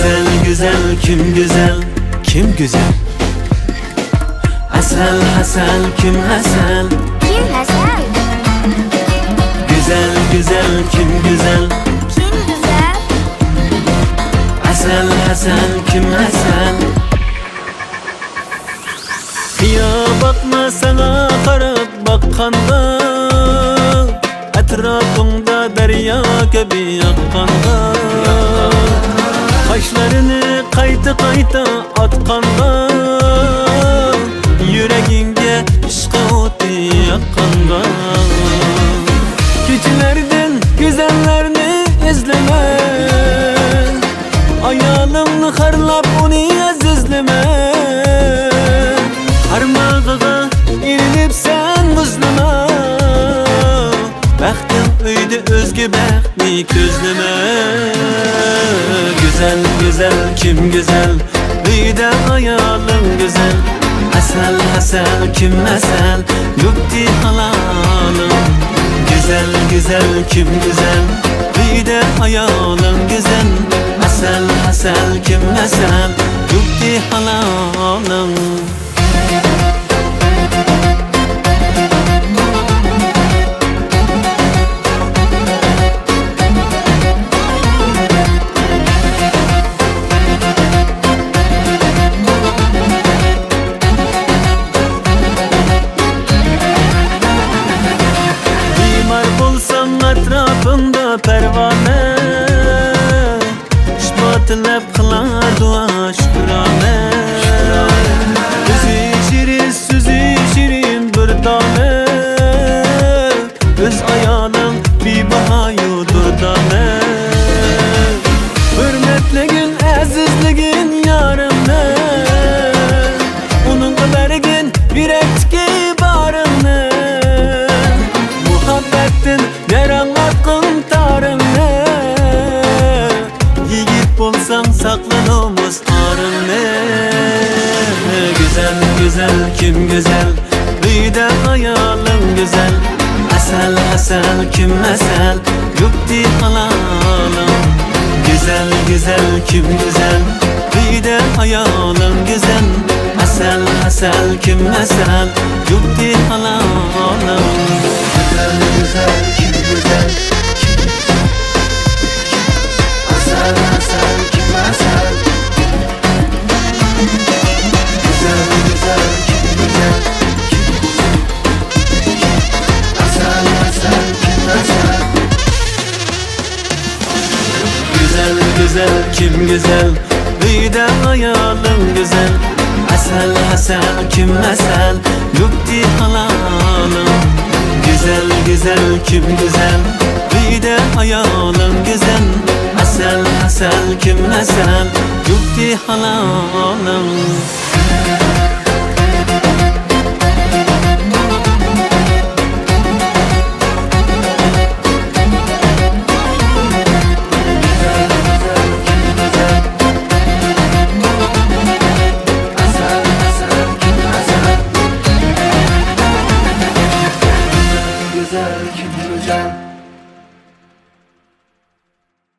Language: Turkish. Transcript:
Güzel güzel kim güzel? Kim güzel? Asal hasal kim hasal? Kim hasal? Güzel güzel kim güzel? Kim güzel? Asal hasal kim hasal? Ya bakma sana qarab bakkanda, etrafında derya gibi akkanda, kaşlarını kayta kayta atkanda, yüreğinge işqa o'ti yakkanda. Keçilerden güzellerini izleme, ayalımni harlab uni azizleme. Harmağıga ilinip sen muzlama, baxtim uyda özgü baxtni ko'zlama. Güzel güzel kim güzel? Uyda ayalım güzel. Asal hasal kim asal? Yupti halalım. Güzel güzel kim güzel? Uyda ayalım güzel. Asal hasal kim asal? Yupti halalım. Etrafında pervane, şifatilep kılar dua şükrane. Özü şirin, sözü şirin bir tane, öz ayalım bir bahayu durdane. Hürmetligin, azizligin yarımne, onun bergin yürekçiki barımne. Muhabbettin yaranlatqın tarımne, yigit bolsan saklanımız arımne. Güzel güzel kim güzel? Uyda ayalım güzel. Asal asal kim asal? Yupti halalım. Güzel güzel kim güzel? Uyda ayalım güzel. Asal asal kim asal? Yupti halalım. Güzel güzel kim güzel? Asal asal kim asal? Güzel güzel kim güzel? Asal asal kim asal? Güzel güzel kim güzel? Uyda ayalım güzel. Asal asal kim asal? Yupti halalım. Güzel güzel kim güzel? Uyda ayalım güzel. Asal asal kim asal? Yupti halalım.